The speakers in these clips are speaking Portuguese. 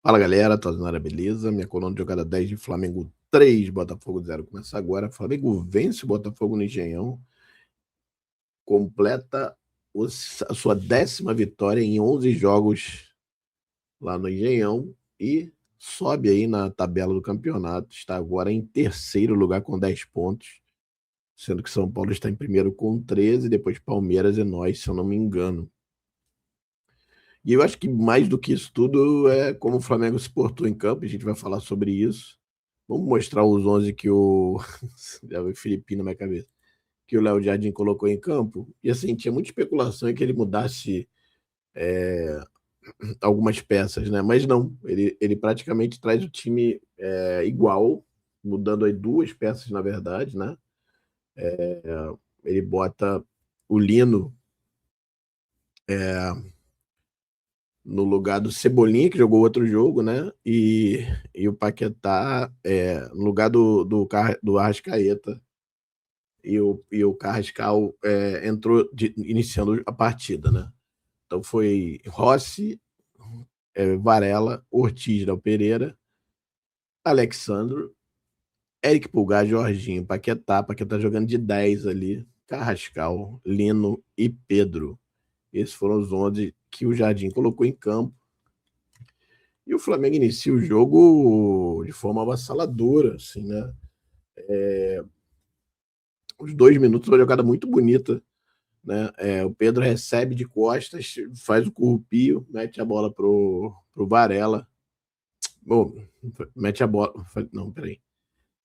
Fala galera, Tazonara, beleza? Minha coluna de jogada 10 de Flamengo 3, Botafogo 0. Começa agora. Flamengo vence o Botafogo no Engenhão, completa a sua 10ª vitória em 11 jogos lá no Engenhão e sobe aí na tabela do campeonato. Está agora em terceiro lugar com 10 pontos, sendo que São Paulo está em primeiro com 13, depois Palmeiras e nós, se eu não me engano. E eu acho que mais do que isso tudo é como o Flamengo se portou em campo, a gente vai falar sobre isso. Vamos mostrar os 11 que o já veio Filipinho na minha cabeça, que o Léo Jardim colocou em campo. E assim, tinha muita especulação em que ele mudasse algumas peças, né? Mas não, ele praticamente traz o time igual, mudando aí duas peças, na verdade, né? Ele bota o Lino no lugar do Cebolinha, que jogou outro jogo, né? E o Paquetá no lugar do Arrascaeta. E o Carrascal entrou iniciando a partida, né? Então foi Rossi, Varela, Ortiz, Léo Pereira, Alexandro, Eric Pulgar, Jorginho, Paquetá jogando de 10 ali, Carrascal, Lino e Pedro. Esses foram os 11 que o Jardim colocou em campo. E o Flamengo inicia o jogo de forma avassaladora, assim, né? Os 2 minutos, uma jogada muito bonita, né? O Pedro recebe de costas, faz o corrupio, mete a bola pro Varela. Oh, mete a bola. Não, peraí.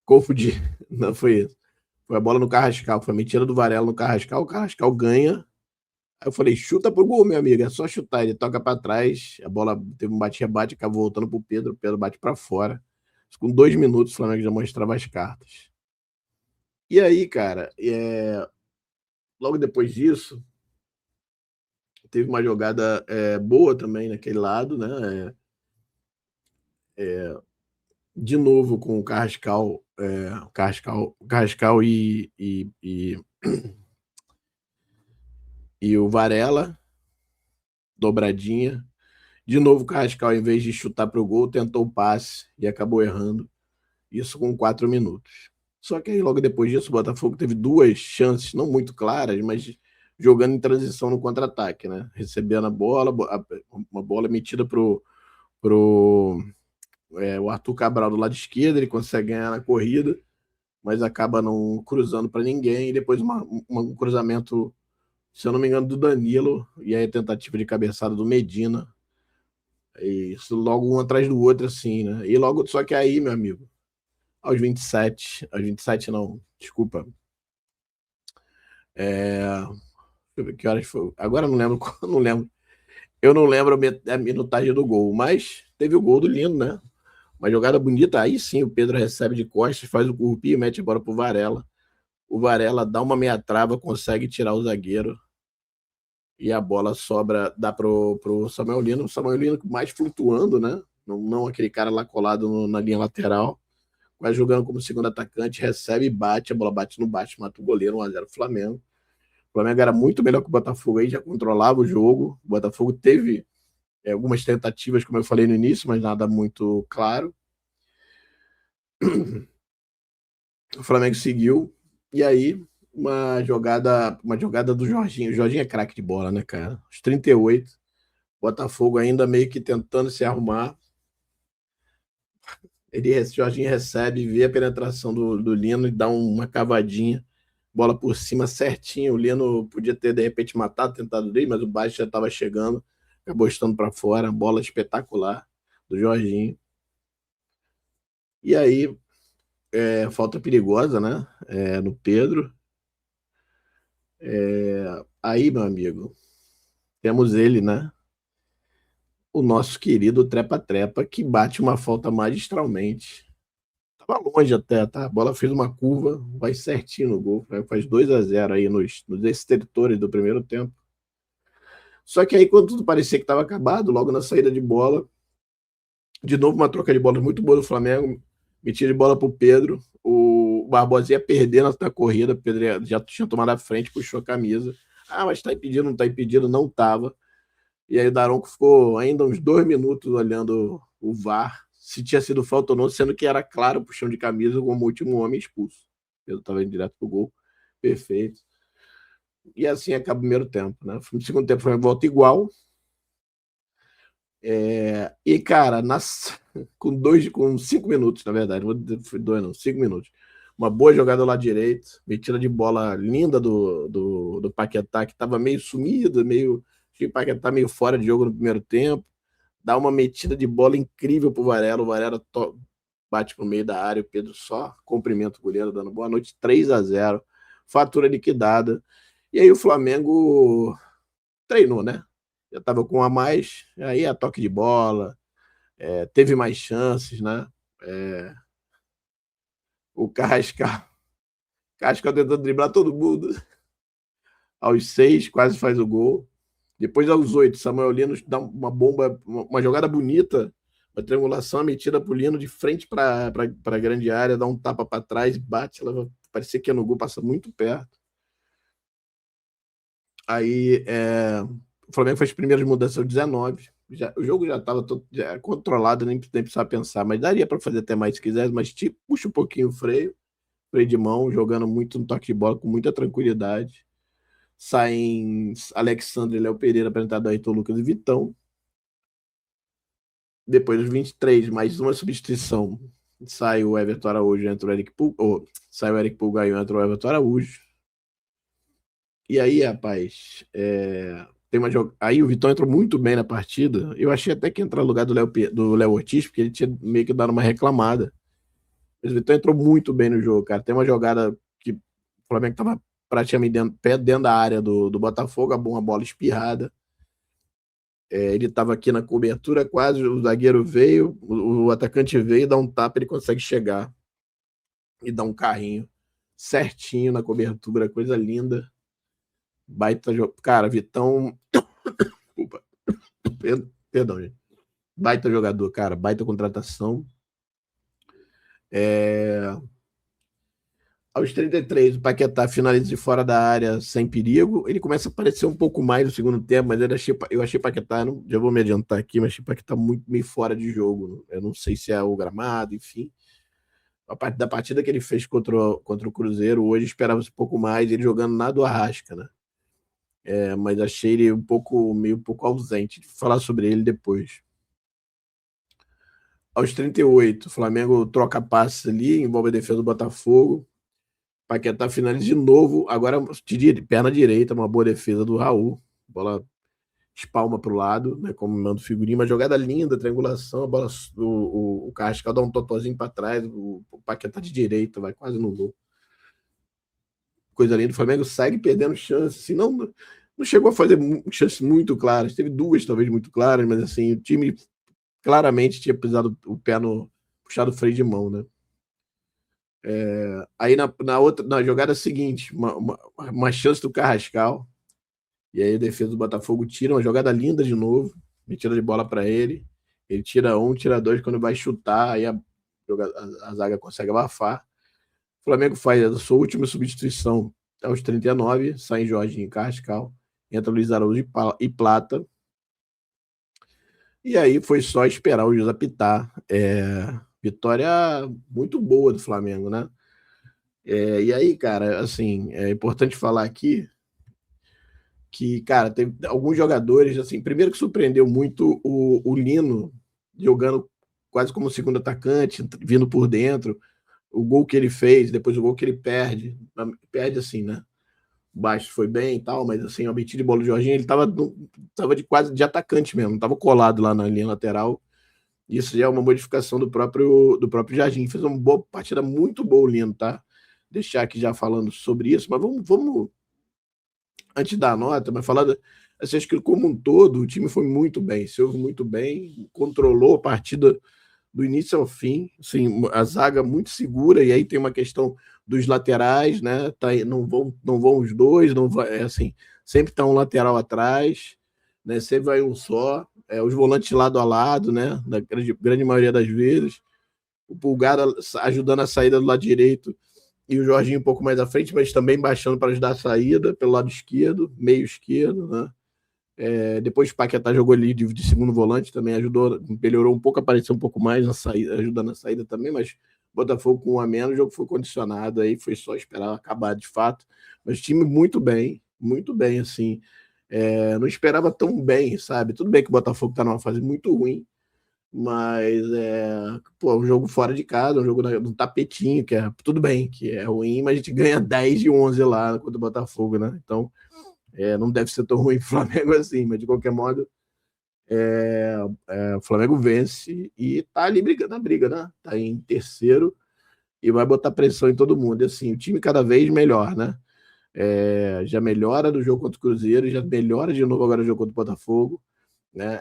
Confundi. Não foi isso. Foi a bola no Carrascal. Foi a mentira do Varela no Carrascal. O Carrascal ganha. Aí eu falei, chuta pro gol, meu amigo. É só chutar. Ele toca para trás. A bola teve um bate-rebate, acabou voltando pro Pedro. O Pedro bate para fora. Com 2 minutos, o Flamengo já mostrava as cartas. E aí, cara, logo depois disso, teve uma jogada boa também naquele lado, né? De novo com o Carrascal, Carrascal e o Varela, dobradinha. De novo o Carrascal, em vez de chutar para o gol, tentou o passe e acabou errando. Isso com 4 minutos. Só que aí logo depois disso o Botafogo teve duas chances, não muito claras, mas jogando em transição no contra-ataque, né? Recebendo a bola, uma bola metida pro o Arthur Cabral do lado esquerdo, ele consegue ganhar na corrida, mas acaba não cruzando para ninguém. E depois um cruzamento, se eu não me engano, do Danilo, e aí a tentativa de cabeçada do Medina. E isso logo um atrás do outro, assim, né? E logo, só que aí, meu amigo, aos 27 não, desculpa. Que horas foi? Agora eu não lembro, não lembro. Eu não lembro a minutagem do gol, mas teve o gol do Lino, né? Uma jogada bonita, aí sim o Pedro recebe de costas, faz o corrupio e mete a bola pro Varela. O Varela dá uma meia trava, consegue tirar o zagueiro e a bola sobra, dá pro Samuel Lino. O Samuel Lino mais flutuando, né? Não aquele cara lá colado na linha lateral, mas jogando como segundo atacante, recebe e bate, a bola bate no bate, mata o goleiro, 1-0 Flamengo. O Flamengo era muito melhor que o Botafogo aí, já controlava o jogo. O Botafogo teve algumas tentativas, como eu falei no início, mas nada muito claro. O Flamengo seguiu, e aí uma jogada do Jorginho. O Jorginho é craque de bola, né, cara? Os 38, Botafogo ainda meio que tentando se arrumar. Jorginho recebe, vê a penetração do Lino e dá uma cavadinha, bola por cima certinho. O Lino podia ter, de repente, matado, tentado dele, mas o baixo já estava chegando, acabou estando para fora. Bola espetacular do Jorginho. E aí, falta perigosa, né? No Pedro. Aí, meu amigo, temos ele, né? O nosso querido Trepa-Trepa, que bate uma falta magistralmente. Tava longe até, tá? A bola fez uma curva, vai certinho no gol. Faz 2-0 aí nos extritores do primeiro tempo. Só que aí, quando tudo parecia que estava acabado, logo na saída de bola, de novo uma troca de bola muito boa do Flamengo, metida de bola pro Pedro. O Barbosa ia perder na corrida, o Pedro já tinha tomado a frente, puxou a camisa. Ah, mas tá impedido, não tá impedido, não tava. E aí o Daronco ficou ainda uns 2 minutos olhando o VAR se tinha sido falta ou não, sendo que era claro, puxão de camisa, como o último homem expulso. Eu estava indo direto pro gol. Perfeito. E assim acaba o primeiro tempo, né? No segundo tempo foi uma volta igual. E, cara, com 5 minutos, na verdade, foi 2 não, 5 minutos. Uma boa jogada lá direito, metida de bola linda do Paquetá, que estava meio sumido, achei o Paquetá meio fora de jogo no primeiro tempo. Dá uma metida de bola incrível pro Varela, o Varela bate pro meio da área, o Pedro só cumprimenta o goleiro, dando boa noite, 3-0, fatura liquidada. E aí o Flamengo treinou, né? Já estava com um a mais, aí a toque de bola, teve mais chances, né? O Carrascal tentando driblar todo mundo. Aos 6, quase faz o gol. Depois, aos 8, Samuel Lino dá uma bomba, uma jogada bonita, uma triangulação metida pro Lino de frente para a grande área, dá um tapa para trás, bate, ela parecia que é no gol, passa muito perto. Aí o Flamengo faz as primeiras mudanças aos 19. O jogo já estava controlado, nem precisava pensar, mas daria para fazer até mais se quisesse, mas puxa um pouquinho o freio de mão, jogando muito no toque de bola, com muita tranquilidade. Saem Alexandre e Léo Pereira para entrar do Ayrton Lucas e Vitão. Depois dos 23, mais uma substituição. Sai o Everton Araújo, entra o Eric Pulgar, sai o Eric Pulgar e entra o Everton Araújo. E aí, rapaz, aí o Vitão entrou muito bem na partida. Eu achei até que entrar no lugar do Léo Ortiz, porque ele tinha meio que dado uma reclamada. Mas o Vitão entrou muito bem no jogo, cara. Tem uma jogada que o Flamengo estava praticamente dentro da área do Botafogo, uma bola espirrada. Ele estava aqui na cobertura quase, o zagueiro veio, o atacante veio, dá um tapa, ele consegue chegar e dar um carrinho certinho na cobertura, coisa linda. Baita jogo. Cara, Vitão. Desculpa. Perdão, gente. Baita jogador, cara. Baita contratação. Aos 33, o Paquetá finaliza de fora da área sem perigo. Ele começa a aparecer um pouco mais no segundo tempo, mas eu achei Paquetá, já vou me adiantar aqui, mas achei Paquetá muito meio fora de jogo. Eu não sei se é o gramado, enfim. A parte da partida que ele fez contra o Cruzeiro, hoje esperava-se um pouco mais, ele jogando na do Arrasca, né? Mas achei ele meio um pouco ausente. Vou falar sobre ele depois. Aos 38, o Flamengo troca passes ali, envolve a defesa do Botafogo. Paquetá finaliza de novo, agora de perna direita, uma boa defesa do Raul. Bola espalma para o lado, né, como manda o figurinho. Uma jogada linda, triangulação, a bola, o Carrascal dá um totozinho para trás, o Paquetá de direita, vai quase no gol. Coisa linda, o Flamengo segue perdendo chances, assim, não chegou a fazer chances muito claras, teve duas talvez muito claras, mas assim, o time claramente tinha pisado o pé puxado o freio de mão, né? Aí na jogada seguinte, uma chance do Carrascal, e aí a defesa do Botafogo tira uma jogada linda de novo, metida de bola para ele tira um, tira dois, quando vai chutar, aí a zaga consegue abafar. O Flamengo faz a sua última substituição aos 39, sai Jorginho e Carrascal, entra Luiz Araújo e Plata, e aí foi só esperar o juiz apitar. Vitória muito boa do Flamengo, né? E aí, cara, assim, é importante falar aqui que, cara, tem alguns jogadores, assim, primeiro que surpreendeu muito o Lino jogando quase como segundo atacante, vindo por dentro, o gol que ele fez, depois o gol que ele perde assim, né? O Baixo foi bem e tal, mas assim, a batida de bola do Jorginho, ele tava de quase de atacante mesmo, tava colado lá na linha lateral. Isso já é uma modificação do próprio Jardim. Fez uma boa partida, muito boa o Lino, tá? Deixar aqui já falando sobre isso, mas vamos antes da nota, mas falar assim, acho que como um todo o time foi muito bem, se ouve muito bem, controlou a partida do início ao fim, assim, a zaga muito segura, e aí tem uma questão dos laterais, né? Não vão os dois, não vai, assim, sempre tá um lateral atrás, né? Sempre vai um só, os volantes lado a lado, né? Na grande maioria das vezes, o Pulgar ajudando a saída do lado direito e o Jorginho um pouco mais à frente, mas também baixando para ajudar a saída pelo lado esquerdo, meio esquerdo, né? Depois o Paquetá jogou ali de segundo volante, também ajudou, melhorou um pouco, apareceu um pouco mais na saída, ajudando na saída também, mas Botafogo com um a menos, o jogo foi condicionado, aí foi só esperar acabar de fato. Mas o time muito bem, assim. Não esperava tão bem, sabe? Tudo bem que o Botafogo tá numa fase muito ruim, mas um jogo fora de casa, um jogo no tapetinho, que é tudo bem, que é ruim, mas a gente ganha 10 de 11 lá contra o Botafogo, né? Então, não deve ser tão ruim o Flamengo assim, mas de qualquer modo, o Flamengo vence e tá ali brigando na briga, né? Tá em terceiro e vai botar pressão em todo mundo. E assim, o time cada vez melhor, né? Já melhora no jogo contra o Cruzeiro, já melhora de novo agora no jogo contra o Botafogo, né?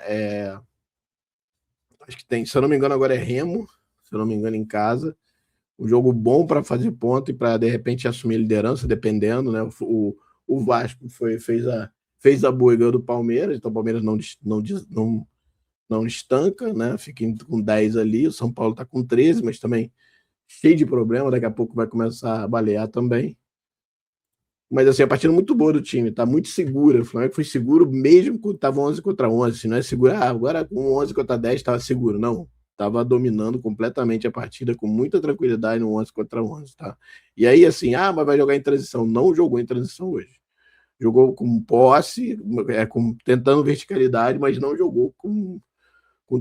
Acho que tem, se eu não me engano, agora é Remo, se eu não me engano, em casa. Um jogo bom para fazer ponto e para de repente assumir a liderança, dependendo, né? O Vasco fez a boa e ganhou do Palmeiras, então o Palmeiras não estanca, né? Fica com 10 ali, o São Paulo está com 13, mas também cheio de problema, daqui a pouco vai começar a balear também. Mas assim, a partida muito boa do time, tá muito segura. O Flamengo foi seguro mesmo quando estava 11 contra 11. Se não é seguro, agora com 11 contra 10 estava seguro. Não, estava dominando completamente a partida com muita tranquilidade no 11 contra 11, tá? E aí assim, mas vai jogar em transição. Não jogou em transição hoje. Jogou com posse, tentando verticalidade, mas não jogou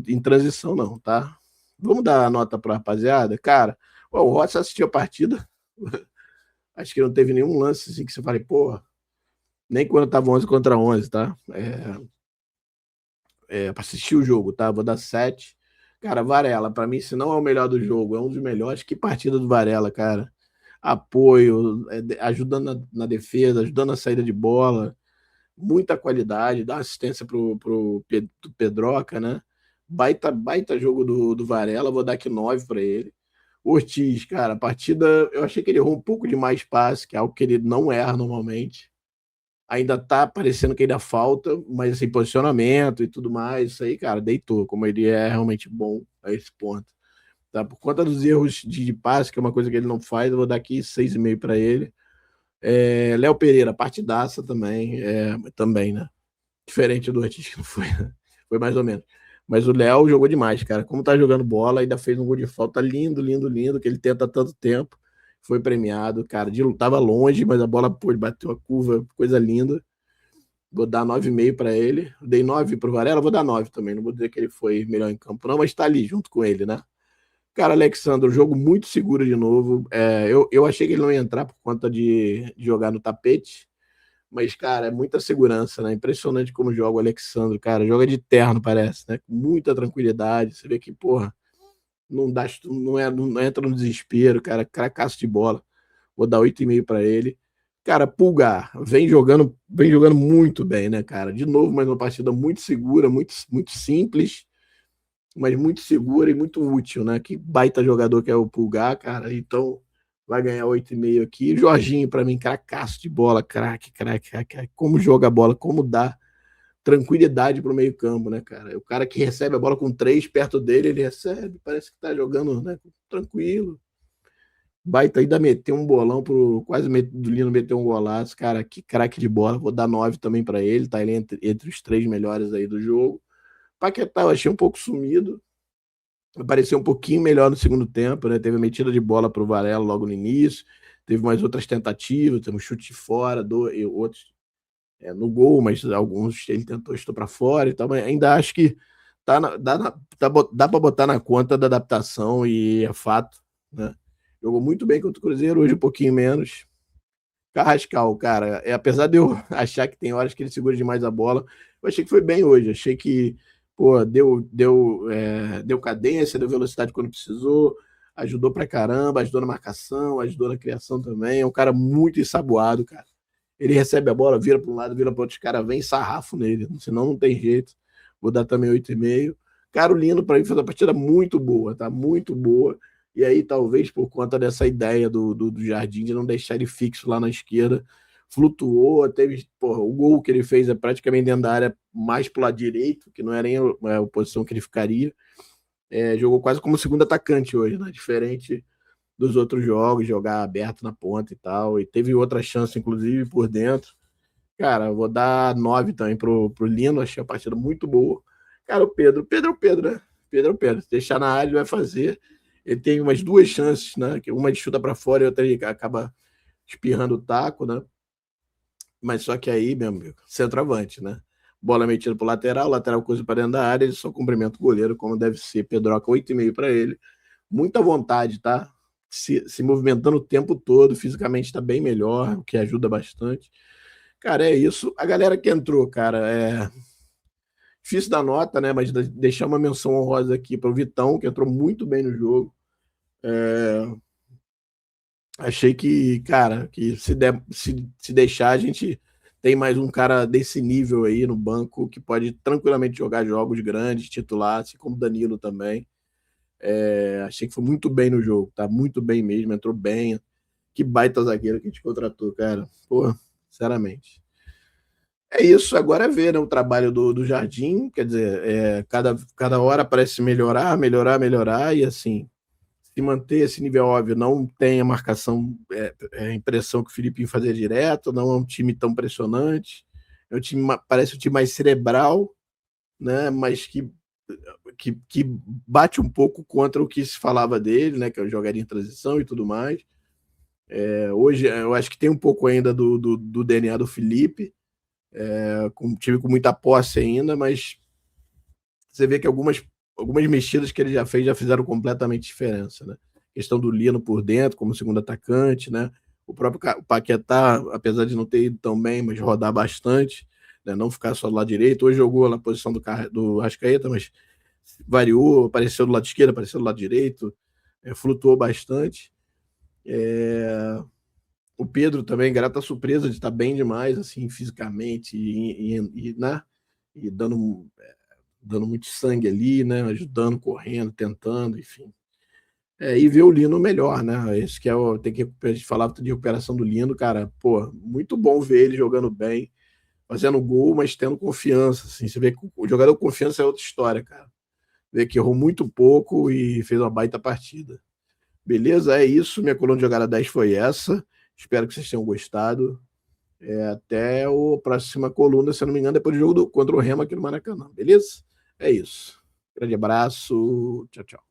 em transição não, tá? Vamos dar a nota para a rapaziada? Cara, o Rossi assistiu a partida. Acho que não teve nenhum lance assim que você fale, porra, nem quando tava 11 contra 11, tá? Pra assistir o jogo, tá? Vou dar 7. Cara, Varela, pra mim, se não é o melhor do jogo, é um dos melhores. Que partida do Varela, cara. Apoio, ajudando na defesa, ajudando na saída de bola, muita qualidade, dá assistência pro Pedroca, né? Baita jogo do Varela, vou dar aqui 9 para ele. Ortiz, cara, a partida, eu achei que ele errou um pouco de mais passe, que é algo que ele não erra normalmente. Ainda tá parecendo que ainda falta, mas assim, posicionamento e tudo mais, isso aí, cara, deitou, como ele é realmente bom a esse ponto. Tá? Por conta dos erros de passe, que é uma coisa que ele não faz, eu vou dar aqui 6,5 para ele. Léo Pereira, partidaça também, né? Diferente do Ortiz, que não foi, foi mais ou menos. Mas o Léo jogou demais, cara. Como tá jogando bola, ainda fez um gol de falta lindo, lindo, lindo, que ele tenta há tanto tempo. Foi premiado, cara. Tava longe, mas a bola pô, bateu a curva, coisa linda. Vou dar 9,5 para ele. Dei 9 pro Varela, vou dar 9 também. Não vou dizer que ele foi melhor em campo, não, mas tá ali junto com ele, né? Cara, Alexandre, jogo muito seguro de novo. Eu achei que ele não ia entrar por conta de jogar no tapete, mas, cara, é muita segurança, né? Impressionante como joga o Alexandre, cara. Joga de terno, parece, né? Com muita tranquilidade. Você vê que, porra, não entra no desespero, cara. Cracaço de bola. Vou dar 8,5 para ele. Cara, Pulgar vem jogando muito bem, né, cara? De novo, mais uma partida muito segura, muito, muito simples, mas muito segura e muito útil, né? Que baita jogador que é o Pulgar, cara. Então, vai ganhar 8,5 aqui. Jorginho, para mim, cracaço de bola, craque. Como joga a bola, como dá tranquilidade para o meio-campo, né, cara? O cara que recebe a bola com 3 perto dele, ele recebe, parece que tá jogando, né, tranquilo. Baita ainda meteu um bolão pro do Lino meteu um golaço, cara, que craque de bola. Vou dar 9 também para ele, tá ele entre os 3 melhores aí do jogo. Paquetá eu achei um pouco sumido, apareceu um pouquinho melhor no segundo tempo, né? Teve a metida de bola pro Varela logo no início, teve mais outras tentativas, teve um chute fora, e outros no gol, mas alguns ele tentou estou para fora e tal, mas ainda acho que dá para botar na conta da adaptação e é fato, né? Jogou muito bem contra o Cruzeiro, hoje um pouquinho menos. Carrascal, cara, apesar de eu achar que tem horas que ele segura demais a bola, eu achei que foi bem hoje. Achei que, pô, deu cadência, deu velocidade quando precisou, ajudou pra caramba, ajudou na marcação, ajudou na criação também. É um cara muito ensaboado, cara. Ele recebe a bola, vira para um lado, vira para outro, os caras vem sarrafo nele, senão não tem jeito. Vou dar também 8,5. Carolino, para mim, fez uma partida muito boa, tá? Muito boa. E aí, talvez por conta dessa ideia do Jardim de não deixar ele fixo lá na esquerda, flutuou, teve, porra, o gol que ele fez é praticamente dentro da área, mais pro lado direito, que não era nem a posição que ele ficaria. Jogou quase como segundo atacante hoje, né? Diferente dos outros jogos, jogar aberto na ponta e tal. E teve outra chance, inclusive, por dentro. Cara, eu vou dar 9 também pro Lino, achei a partida muito boa. Cara, o Pedro, né? Pedro é o Pedro. Se deixar na área, ele vai fazer. Ele tem umas duas chances, né? Uma ele chuta para fora e outra ele acaba espirrando o taco, né? Mas só que aí, meu amigo, centroavante, né? Bola metida pro lateral, lateral coisa para dentro da área, ele só cumprimenta o goleiro, como deve ser. Pedroca, 8,5 para ele. Muita vontade, tá? Se movimentando o tempo todo, fisicamente está bem melhor, o que ajuda bastante. Cara, é isso. A galera que entrou, cara, é difícil dar nota, né? Mas deixar uma menção honrosa aqui para o Vitão, que entrou muito bem no jogo. É, achei que, cara, que se deixar, a gente tem mais um cara desse nível aí no banco que pode tranquilamente jogar jogos grandes, titular, assim como o Danilo também. Achei que foi muito bem no jogo, tá? Muito bem mesmo, entrou bem. Que baita zagueiro que a gente contratou, cara. Pô, sinceramente. É isso, agora é ver, né, o trabalho do Jardim, quer dizer, cada hora parece melhorar, melhorar, melhorar, e assim, se manter esse nível óbvio, não tem a marcação, a impressão que o Filipinho fazia direto, não é um time tão pressionante, é um time, parece um time mais cerebral, né, mas que bate um pouco contra o que se falava dele, né, que é o jogaria em transição e tudo mais. Hoje eu acho que tem um pouco ainda do DNA do Felipe, com um time com muita posse ainda, mas você vê que algumas mexidas que ele já fez já fizeram completamente diferença, né? A questão do Lino por dentro, como segundo atacante, né? O próprio Paquetá, apesar de não ter ido tão bem, mas rodar bastante, né? Não ficar só do lado direito. Hoje jogou na posição do Arrascaeta, mas variou, apareceu do lado esquerdo, apareceu do lado direito, flutuou bastante. O Pedro também, grata surpresa de estar bem demais, assim, fisicamente, né? E dando muito sangue ali, né? Ajudando, correndo, tentando, enfim. E ver o Lino melhor, né? Esse que tem que a gente falava de recuperação do Lino, cara, pô, muito bom ver ele jogando bem, fazendo gol, mas tendo confiança, assim. Você vê que o jogador com confiança é outra história, cara. Vê que errou muito pouco e fez uma baita partida. Beleza? É isso. Minha coluna de jogada 10 foi essa. Espero que vocês tenham gostado. Até a próxima coluna, se eu não me engano, depois do jogo contra o Remo aqui no Maracanã. Beleza? É isso. Grande abraço. Tchau, tchau.